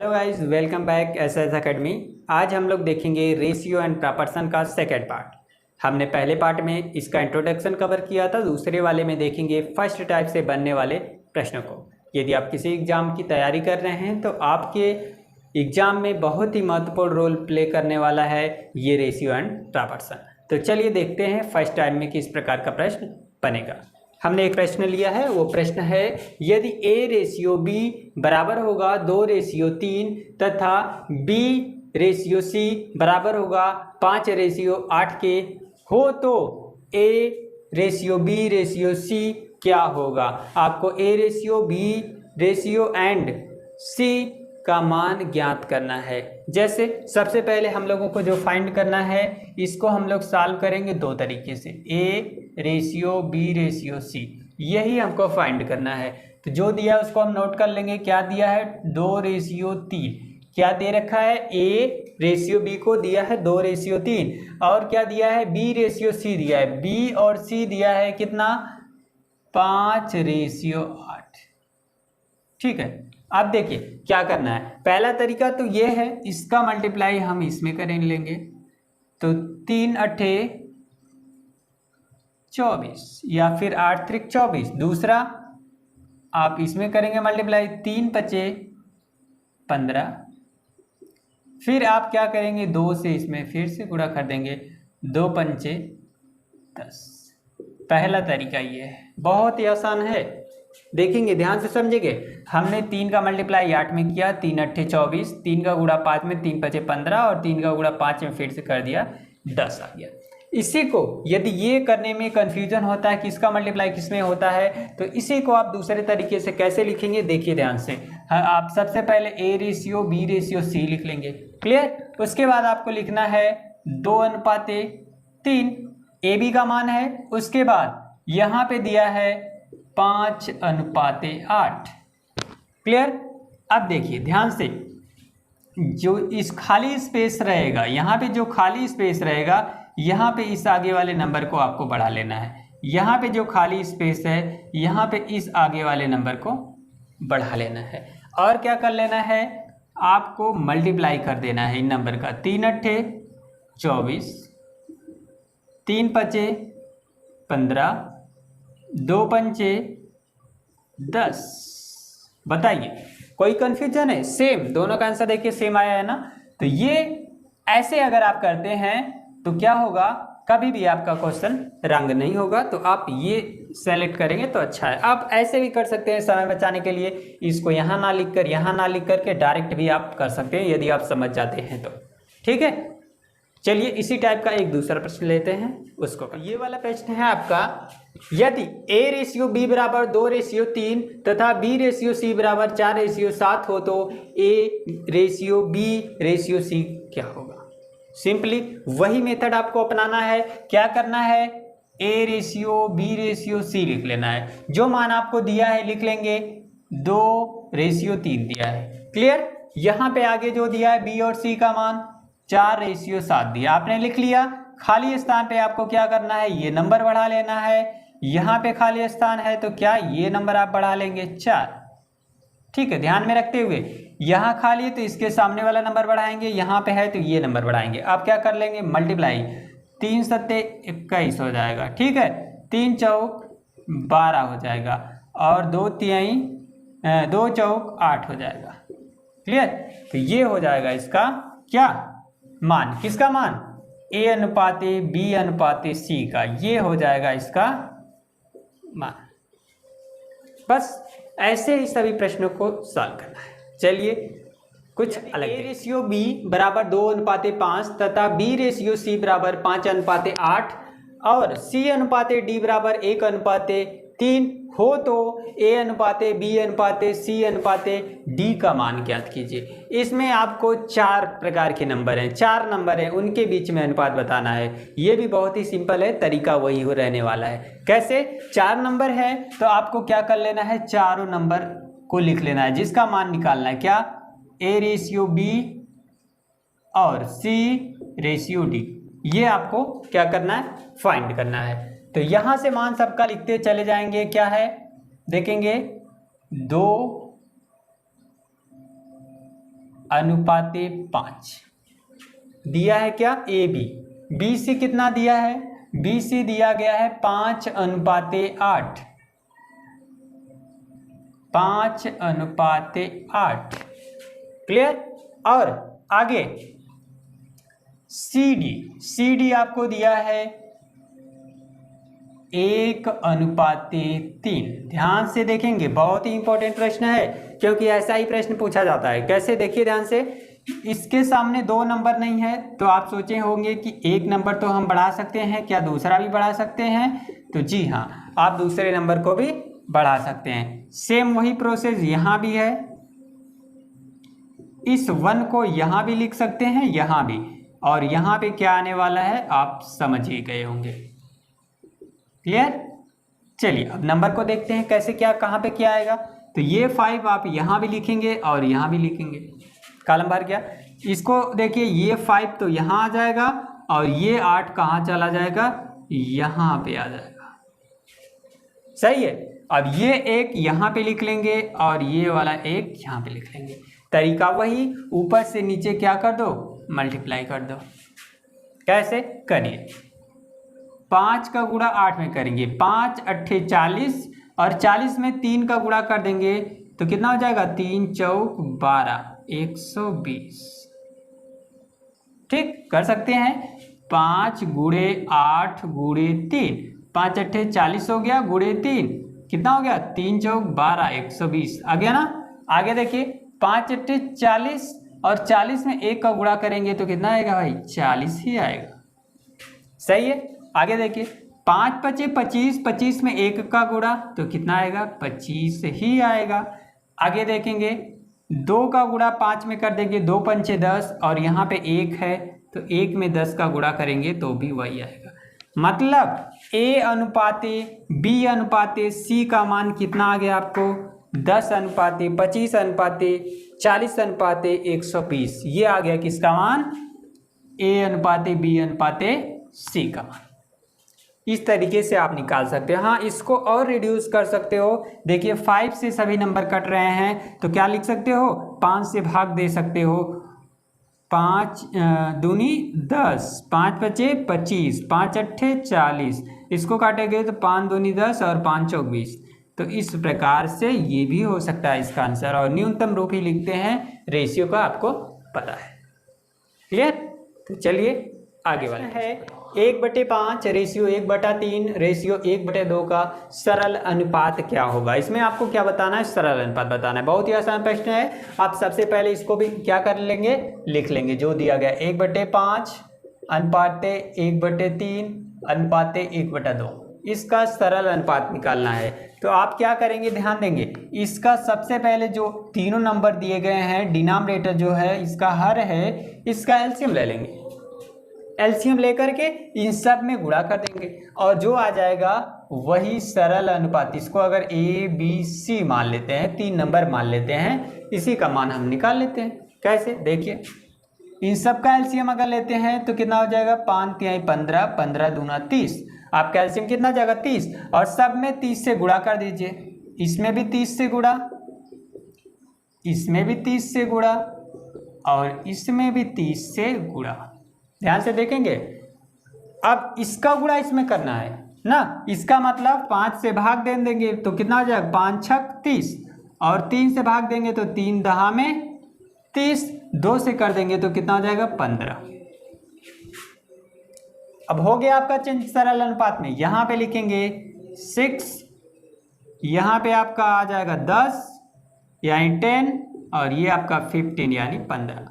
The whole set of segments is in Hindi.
Hello guys, welcome back SS academy. आज हम लोग देखेंगे रेशियो एंड प्रॉपर्शन का सेकंड पार्ट। हमने पहले पार्ट में इसका इंट्रोडक्शन कवर किया था, दूसरे वाले में देखेंगे फर्स्ट टाइप से बनने वाले प्रश्नों को। यदि आप किसी एग्जाम की तैयारी कर रहे हैं तो आपके एग्जाम में बहुत ही महत्वपूर्ण रोल प्ले करने वाला है ये रेशियो एंड प्रॉपर्शन। तो चलिए देखते हैं फर्स्ट टाइम में किस प्रकार का प्रश्न बनेगा। हमने एक प्रश्न लिया है, वो प्रश्न है यदि A रेशियो B बराबर होगा 2:3 तथा B रेशियो C बराबर होगा 5:8 के हो तो A ratio B ratio C क्या होगा। आपको A ratio B ratio and C का मान ज्ञात करना है। जैसे सबसे पहले हम लोगों को जो फाइंड करना है इसको हम लोग सॉल्व करेंगे दो तरीके से, A ratio B ratio C, यही हमको फाइंड करना है। तो जो दिया है उसको हम नोट कर लेंगे। क्या दिया है? 2:3। क्या दे रखा है? A रेशियो B को दिया है 2:3 और क्या दिया है? B रेशियो C दिया है। B और C दिया है कितना? 5:8। ठीक है, अब देखिए क्या करना है। पहला तरीका तो ये है, इसका मल्टीप्लाई हम इसमें करें लेंगे तो 3 8 24 या फिर 8 3 24। दूसरा आप इसमें करेंगे मल्टीप्लाई 3 5 15। फिर आप क्या करेंगे? 2 से इसमें फिर से गुणा कर देंगे, 2 5 10। पहला तरीका ये है, बहुत ही आसान है। देखेंगे, ध्यान से समझेंगे। हमने 3 का मल्टीप्लाई 8 में किया, 3 8 24, 3 का गुणा 5 में, 3 5 15 और 3 का गुणा 5 में फिर से कर दिया, 10 आ गया। इसी को यदि ये करने में कंफ्यूजन होता है कि इसका मल्टीप्लाई किस में होता है, तो इसी को आप दूसरे तरीके से कैसे लिखेंगे देखिए ध्यान से। आप सबसे पहले A ratio B ratio C लिख लेंगे, क्लियर। उसके बाद आपको लिखना है 2:3, AB का मान है। उसके बाद यहाँ पे दिया है 5:8, क्लियर। अब देखिए ध्यान से, जो इस खाली स्पेस रहेगा, यहाँ पे जो खाली स्पेस रहेगा, यहाँ पे इस आगे वाले नंबर को आपको बढ़ा लेना है। यहाँ पे जो खाली स्पेस है, यहाँ पे इस आगे वाले नंबर को बढ़ा लेना है। और क्या कर लेना है? आपको मल्टीप्लाई कर देना है इन नंबर का। 3 8 24, 3 5 15, 2 5 10। बताइए कोई कंफ्यूजन है? सेम, दोनों का आंसर देखिए सेम आया है ना। तो ये ऐसे अगर आप करते हैं तो क्या होगा, कभी भी आपका क्वेश्चन रंग नहीं होगा। तो आप ये सेलेक्ट करेंगे तो अच्छा है। आप ऐसे भी कर सकते हैं समय बचाने के लिए, इसको यहाँ ना लिख कर यहाँ ना लिख करके डायरेक्ट भी आप कर सकते हैं यदि आप समझ जाते हैं तो, ठीक है। चलिए इसी टाइप का एक दूसरा प्रश्न लेते हैं उसको। ये वाला प्रश्न है आपका, यदि A रेशियो B बराबर 2:3 तथा B रेशियो C बराबर 4:7 हो तो A ratio B ratio C क्या होगा। सिंपली वही मेथड आपको अपनाना है। क्या करना है? A ratio B ratio C लिख लेना है। जो मान आपको दिया है लिख लेंगे, 2:3 दिया है, क्लियर। यहाँ पे आगे जो दिया है B और C का मान 4:7 दिया, आपने लिख लिया। खाली स्थान पे आपको क्या करना है? ये नंबर बढ़ा लेना है। यहाँ पे खाली स्थान है तो क्या ये नंबर आप बढ़ा लेंगे 4, ठीक है। ध्यान में रखते हुए, यहाँ खाली है तो इसके सामने वाला नंबर बढ़ाएंगे, यहाँ पे है तो ये नंबर बढ़ाएंगे। आप क्या कर लेंगे? मल्टीप्लाई 3 7 21 हो जाएगा, ठीक है। 3 चौक 12 हो जाएगा और 2 चौक 8 हो जाएगा, क्लियर। तो ये हो जाएगा इसका क्या मान, किसका मान? A अनुपाते B अनुपाते C का, ये हो जाएगा इसका मान। बस ऐसे ही सभी प्रश्नों को सॉल्व करना है। चलिए कुछ अलग। A रेशियो B बराबर 2:5 तथा B रेशियो C बराबर 5:8 और C अनुपाते D बराबर 1:3 हो तो A अनुपाते B अनुपाते C अनुपाते D का मान ज्ञात कीजिए। इसमें आपको 4 प्रकार के नंबर हैं, 4 नंबर हैं, उनके बीच में अनुपात बताना है। ये भी बहुत ही सिंपल है, तरीका वही हो रहने वाला है। कैसे? 4 नंबर है तो आपको क्या कर लेना है? चारों नंबर को लिख लेना है, जिसका मान निकालना है। क्या? A रेशियो B और C रेशियो D, ये आपको क्या करना है? फाइंड करना है। तो यहां से मान सबका लिखते चले जाएंगे। क्या है देखेंगे? 2 अनुपाते 5 दिया है क्या, ए बी। बी सी कितना दिया है, बी सी दिया गया है 5 अनुपाते 8, 5 अनुपाते 8। क्लियर। और आगे सी डी आपको दिया है 1 अनुपाते 3। ध्यान से देखेंगे, बहुत ही इंपॉर्टेंट प्रश्न है, क्योंकि ऐसा ही प्रश्न पूछा जाता है। कैसे, देखिए ध्यान से। इसके सामने 2 नंबर नहीं है, तो आप सोचे होंगे कि एक नंबर तो हम बढ़ा सकते हैं, क्या दूसरा भी बढ़ा सकते हैं? तो जी हाँ, आप दूसरे नंबर को भी बढ़ा सकते हैं। सेम वही प्रोसेस यहाँ भी है। इस 1 को यहाँ भी लिख सकते हैं, यहाँ भी, और यहाँ पे क्या आने वाला है आप समझ ही गए होंगे। क्लियर। चलिए अब नंबर को देखते हैं कैसे, क्या कहाँ पे क्या आएगा। तो ये 5 आप यहाँ भी लिखेंगे और यहाँ भी लिखेंगे, कॉलम भर गया। इसको देखिए, ये 5 तो यहाँ आ जाएगा और ये 8 कहाँ चला जाएगा, यहाँ पे आ जाएगा। सही है। अब ये एक यहाँ पे लिख लेंगे और ये वाला एक यहाँ पे लिख लेंगे। तरीका वही, ऊपर से नीचे क्या कर दो, मल्टीप्लाई कर दो। कैसे करिए, 5 का गुणा 8 में करेंगे, 5 अट्ठे 40 और 40 में 3 का गुणा कर देंगे तो कितना हो जाएगा, 3 चौक 12, 120। ठीक, कर सकते हैं। 5 गुणे 8 गुणे 3, 5 अट्ठे 40 हो गया, गुणे 3 कितना हो गया, 3 चौक 12, 120 आ गया ना। आगे देखिए, 5 अट्ठे 40 और 40 में 1 का गुणा करेंगे तो कितना आएगा भाई, 40 ही आएगा। सही है। आगे देखिए, 5 पचे 25, 25 में 1 का गुणा तो कितना आएगा, 25 ही आएगा। आगे देखेंगे, 2 का गुणा 5 में कर देंगे, 2 पंचे 10 और यहाँ पे 1 है तो 1 में 10 का गुणा करेंगे तो भी वही आएगा। मतलब ए अनुपाते बी अनुपाते सी का मान कितना आ गया आपको, 10 अनुपाते 25 अनुपाते 40 अनुपाते 120। ये आ गया किसका मान, ए अनुपाते बी अनुपाते सी का मान। इस तरीके से आप निकाल सकते हो। हाँ, इसको और रिड्यूस कर सकते हो। देखिए 5 से सभी नंबर कट रहे हैं तो क्या लिख सकते हो, 5 से भाग दे सकते हो। 5 दूनी 10, 5 पचे 25, 5 अट्ठे 40, इसको काटेंगे तो 5 दूनी 10 और 5 चौक 20। तो इस प्रकार से ये भी हो सकता है इसका आंसर, और न्यूनतम रूप ही लिखते हैं, रेशियो का आपको पता है। क्लियर। तो चलिए आगे वाला है 1/5 रेशियो 1/3 रेशियो 1/2 का सरल अनुपात क्या होगा। इसमें आपको क्या बताना है, सरल अनुपात बताना है। बहुत ही आसान प्रश्न है। आप सबसे पहले इसको भी क्या कर लेंगे, लिख लेंगे जो दिया गया, 1/5 अनुपाते 1/3 अनुपाते 1/2। इसका सरल अनुपात निकालना है। तो आप क्या करेंगे, ध्यान देंगे, इसका सबसे पहले जो तीनों नंबर दिए गए हैं, डिनोमिनेटर जो है इसका हर है, इसका एलसीएम ले लेंगे। एलसीएम लेकर के इन सब में गुणा कर देंगे और जो आ जाएगा वही सरल अनुपात। इसको अगर ए बी सी मान लेते हैं, 3 नंबर मान लेते हैं, इसी का मान हम निकाल लेते हैं। कैसे, देखिए, इन सब का एलसीएम अगर लेते हैं तो कितना हो जाएगा, 5 तिहाई 15, 15 दूना 30। आपका एलसीएम कितना जाएगा, 30, और सब में 30 से गुणा कर दीजिए। इसमें भी 30 से गुणा, इसमें भी 30 से गुणा और इसमें भी 30 से गुणा। ध्यान से देखेंगे, अब इसका गुणा इसमें करना है ना, इसका मतलब 5 से भाग दे देंगे तो कितना हो जाएगा, 5 छक 30, और 3 से भाग देंगे तो 3 दहा में 30, 2 से कर देंगे तो कितना हो जाएगा, 15। अब हो गया आपका चेंज सरल अनुपात में। यहां पे लिखेंगे 6, यहां पे आपका आ जाएगा 10 यानी 10, और ये आपका 15 यानी 15।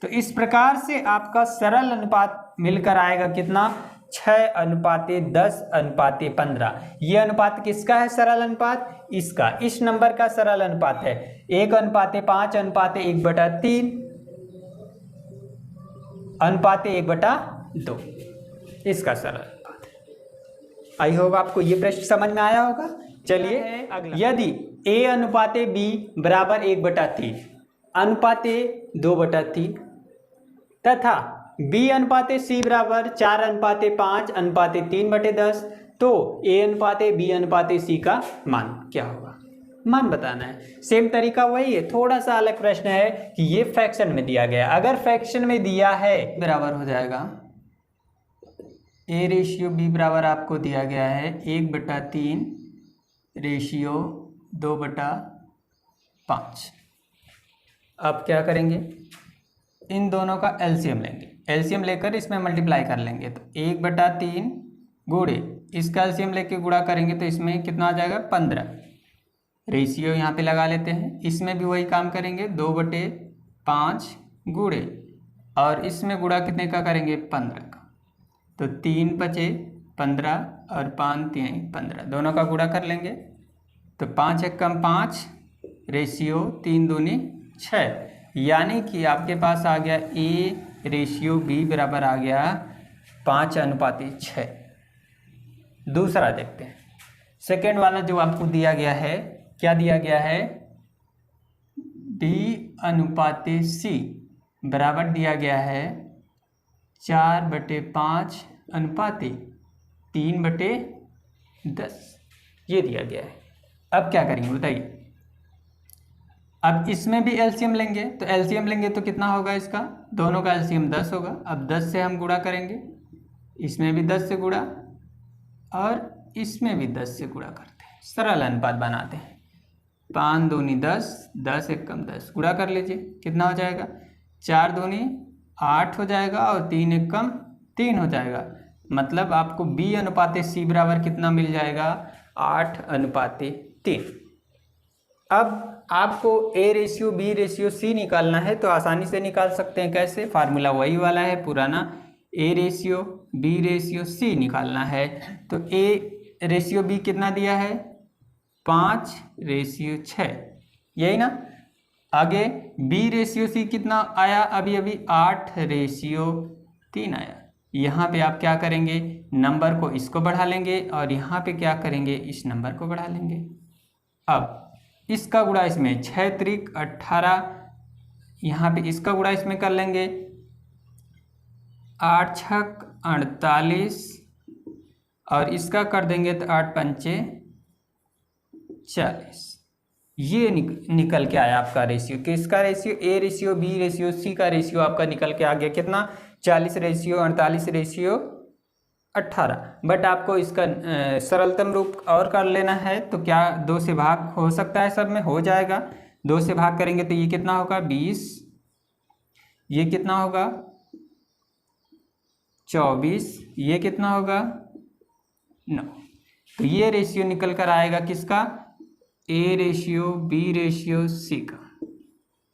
तो इस प्रकार से आपका सरल अनुपात मिलकर आएगा कितना, 6:10:15। ये अनुपात किसका है, सरल अनुपात, इसका, इस नंबर का सरल अनुपात है। 1:5:1/3 अनुपाते 1/2, इसका सरल अनुपात है। आई होप आपको ये प्रश्न समझ में आया होगा। चलिए अगला, यदि a अनुपाते b बराबर 1/3 अनुपाते 2/3 तथा b अनुपाते c बराबर 4:5 अनुपाते 3/10, तो a अनुपाते b अनुपाते c का मान क्या होगा। मान बताना है। सेम तरीका वही है, थोड़ा सा अलग प्रश्न है कि ये फ्रैक्शन में दिया गया, अगर फ्रैक्शन में दिया है बराबर हो जाएगा A/B बराबर आपको दिया गया है 1/3 रेशियो 2/5। अब क्या करेंगे, इन दोनों का एलसीएम लेंगे, एलसीएम लेकर इसमें मल्टीप्लाई कर लेंगे, तो 1/3 गुणे इसका एलसीएम लेके गुणा करेंगे तो इसमें कितना आ जाएगा 15। रेशियो यहाँ पे लगा लेते हैं, इसमें भी वही काम करेंगे 2/5 गुणे और इसमें गुणा कितने का करेंगे 15 का, तो 3 बचे 15 और 5 3 15, दोनों का गुणा कर लेंगे तो 5 एकम 5 रेशियो 3 दूनी 6, यानी कि आपके पास आ गया A/B बराबर आ गया 5:6। दूसरा देखते हैं, सेकेंड वाला जो आपको दिया गया है, क्या दिया गया है B/C बराबर दिया गया है 4/5 अनुपाती 3/10, ये दिया गया है। अब क्या करेंगे बताइए, अब इसमें भी एलसीएम लेंगे, तो एलसीएम लेंगे तो कितना होगा इसका, दोनों का एलसीएम 10 होगा। अब 10 से हम गुणा करेंगे, इसमें भी 10 से गुणा और इसमें भी 10 से गुणा करते हैं, सरल अनुपात बनाते हैं। 5 दूनी 10, 10 एकम 10, गुणा कर लीजिए कितना हो जाएगा, 4 दूनी 8 हो जाएगा और 3 एकम 3 हो जाएगा, मतलब आपको B/C बराबर कितना मिल जाएगा 8:3। अब आपको A/B/C निकालना है तो आसानी से निकाल सकते हैं, कैसे, फार्मूला वही वाला है पुराना, A/B/C निकालना है तो A/B कितना दिया है 5/6, यही ना। आगे B/C कितना आया, अभी 8/3 आया। यहाँ पे आप क्या करेंगे, नंबर को इसको बढ़ा लेंगे और यहाँ पे क्या करेंगे, इस नंबर को बढ़ा लेंगे। अब इसका गुणा इसमें 6 त्रिक 18, यहाँ पे इसका गुणा इसमें कर लेंगे 8 छक 48 और इसका कर देंगे तो 8 पंचे 40। ये निकल के आया आपका रेशियो, किसका रेशियो, A/B/C का रेशियो आपका निकल के आ गया कितना 40/48/18। बट आपको इसका सरलतम रूप और कर लेना है तो क्या 2 से भाग हो सकता है, सब में हो जाएगा। 2 से भाग करेंगे तो ये कितना होगा 20, ये कितना होगा 24, ये कितना होगा 9। तो ये रेशियो निकल कर आएगा किसका, A/B/C का,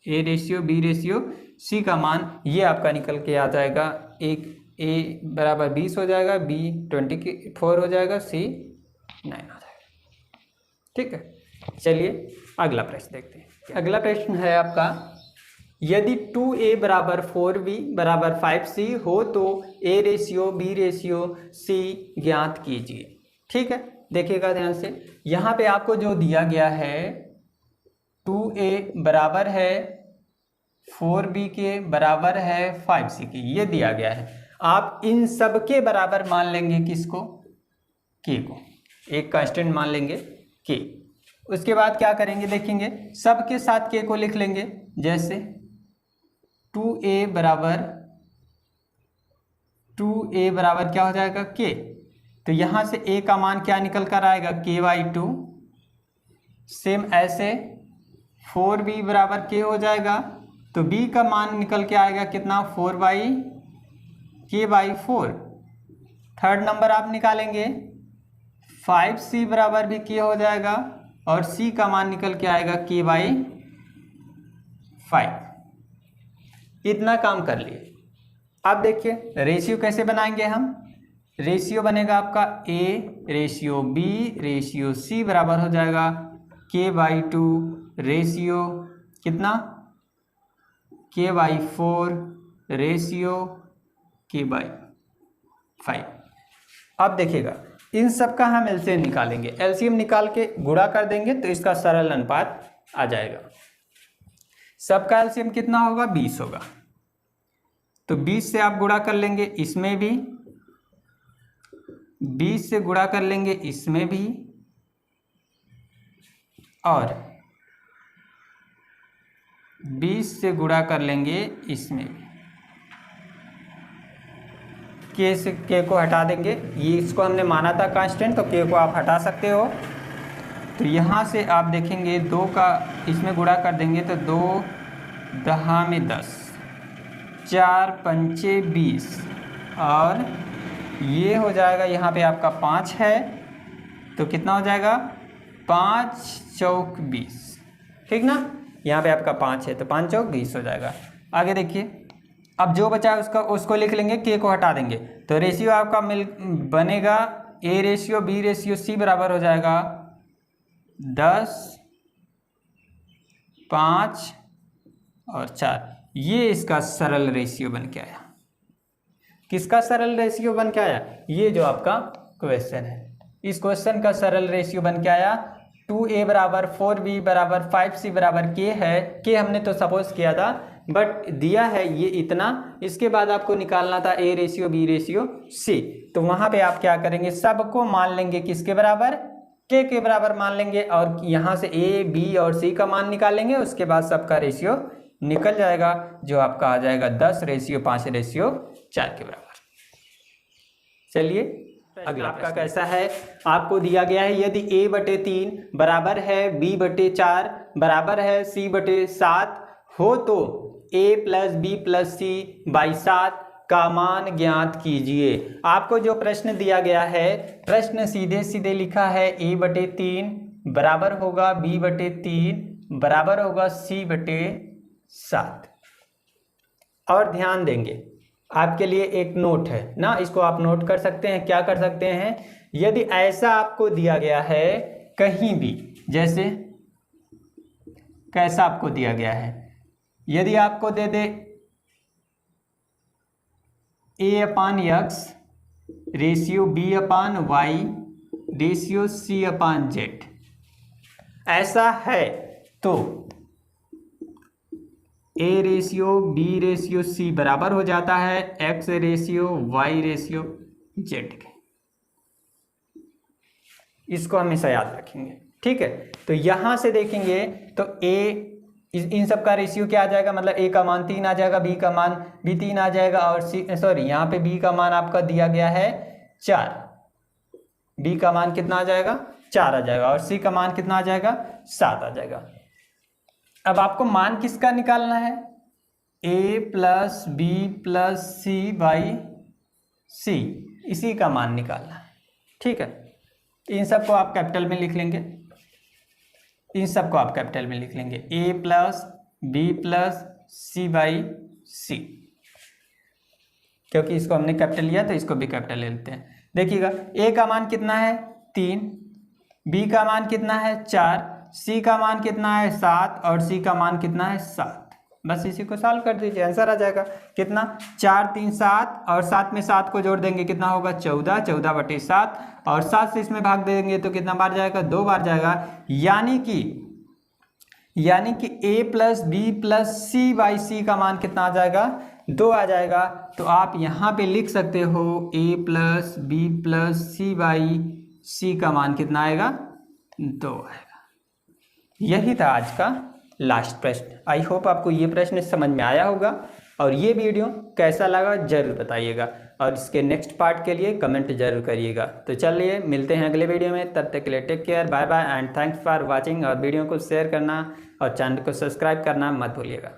A/B/C का मान ये आपका निकल के आ जाएगा, एक A बराबर 20 हो जाएगा, B 24 हो जाएगा, C 9 हो जाएगा। ठीक है, चलिए अगला प्रश्न देखते हैं। अगला प्रश्न है आपका, यदि 2A बराबर 4B बराबर 5C हो तो A/B/C ज्ञात कीजिए। ठीक है, देखिएगा ध्यान से, यहाँ पे आपको जो दिया गया है 2A बराबर है 4B के बराबर है 5C के, ये दिया गया है। आप इन सब के बराबर मान लेंगे किसको, K को, एक कांस्टेंट मान लेंगे K। उसके बाद क्या करेंगे देखेंगे, सब के साथ K को लिख लेंगे, जैसे 2A बराबर क्या हो जाएगा K, तो यहाँ से A का मान क्या निकल कर आएगा K/2। सेम ऐसे 4B बराबर K हो जाएगा तो B का मान निकल के आएगा कितना 4/K/4। थर्ड नंबर आप निकालेंगे 5C बराबर भी K हो जाएगा और C का मान निकल के आएगा K/5। इतना काम कर लिए। अब देखिए रेशियो कैसे बनाएंगे हम, रेशियो बनेगा आपका A/B/C बराबर हो जाएगा K/2 रेशियो कितना K/4 रेशियो K/5। अब देखिएगा इन सब का हम एलसीएम निकालेंगे, एलसीएम निकाल के गुणा कर देंगे तो इसका सरल अनुपात आ जाएगा। सबका एलसीएम कितना होगा 20 होगा, तो 20 से आप गुणा कर लेंगे, इसमें भी 20 से गुणा कर लेंगे, इसमें भी और 20 से गुणा कर लेंगे इसमें भी। के से के को हटा देंगे, ये इसको हमने माना था कांस्टेंट, तो के को आप हटा सकते हो। तो यहाँ से आप देखेंगे 2 का इसमें गुणा कर देंगे तो 2 दहा में 10, 4 पंचे 20 और ये हो जाएगा यहाँ पे आपका 5 है, तो कितना हो जाएगा 5 चौक 20, ठीक ना। यहाँ पे आपका 5 है तो 5 चौक 20 हो जाएगा। आगे देखिए, अब जो बचा है उसको लिख लेंगे, के को हटा देंगे तो रेशियो आपका बनेगा A ratio B ratio C बराबर हो जाएगा 10, 5 और 4। ये इसका सरल रेशियो बन के आया। किसका सरल रेशियो बन के आया? ये जो आपका क्वेश्चन है, इस क्वेश्चन का सरल रेशियो बन के आया 2a बराबर 4b बराबर 5c बराबर k है। k हमने तो सपोज किया था, बट दिया है ये इतना। इसके बाद आपको निकालना था a ratio b ratio c, तो वहाँ पे आप क्या करेंगे, सबको मान लेंगे किसके बराबर, k के बराबर मान लेंगे और यहाँ से a b और c का मान निकालेंगे। उसके बाद सबका रेशियो निकल जाएगा, जो आपका आ जाएगा 10 रेशियो 5 रेशियो 4 के बराबर। चलिए अगला आपका कैसा है, आपको दिया गया है यदि a/3 बराबर है b/4 बराबर है c/7 हो तो a + b + c/7 का मान ज्ञात कीजिए। आपको जो प्रश्न दिया गया है, प्रश्न सीधे सीधे लिखा है a/3 बराबर होगा b/3 बराबर होगा c/7। और ध्यान देंगे, आपके लिए एक नोट है ना, इसको आप नोट कर सकते हैं। क्या कर सकते हैं, यदि ऐसा आपको दिया गया है कहीं भी, जैसे कैसा आपको दिया गया है, यदि आपको दे दे a/x ratio b/y ratio c/z, ऐसा है तो a ratio b ratio c बराबर हो जाता है x ratio y ratio z के। इसको हमेशा याद रखेंगे, ठीक है। तो यहाँ से देखेंगे तो a इन सब का रेशियो क्या आ जाएगा, मतलब a का मान 3 आ जाएगा, b का मान भी 3 आ जाएगा और यहाँ पे b का मान आपका दिया गया है 4, b का मान कितना आ जाएगा 4 आ जाएगा और c का मान कितना आ जाएगा 7 आ जाएगा। अब आपको मान किसका निकालना है, a + b + c/c, इसी का मान निकालना है, ठीक है। इन सबको आप कैपिटल में लिख लेंगे, इन सबको आप कैपिटल में लिख लेंगे a + b + c/c, क्योंकि इसको हमने कैपिटल लिया तो इसको भी कैपिटल ले लेते हैं। देखिएगा a का मान कितना है 3, b का मान कितना है 4, c का मान कितना है 7 और c का मान कितना है 7। बस इसी को सॉल्व कर दीजिए, आंसर आ जाएगा कितना 4 3 7 और 7 में 7 को जोड़ देंगे कितना होगा 14, 14/7 और 7 से इसमें भाग देंगे तो कितना बार जाएगा 2 बार जाएगा। यानी कि a + b + c/c का मान कितना आ जाएगा 2 आ जाएगा। तो आप यहाँ पे लिख सकते हो a + b + c/c का मान कितना आएगा 2 आएगा। यही था आज का लास्ट प्रश्न। आई होप आपको ये प्रश्न समझ में आया होगा और ये वीडियो कैसा लगा जरूर बताइएगा और इसके नेक्स्ट पार्ट के लिए कमेंट जरूर करिएगा। तो चलिए मिलते हैं अगले वीडियो में, तब तक के लिए take care, bye bye and thanks for watching. और वीडियो को शेयर करना और चैनल को सब्सक्राइब करना मत भूलिएगा।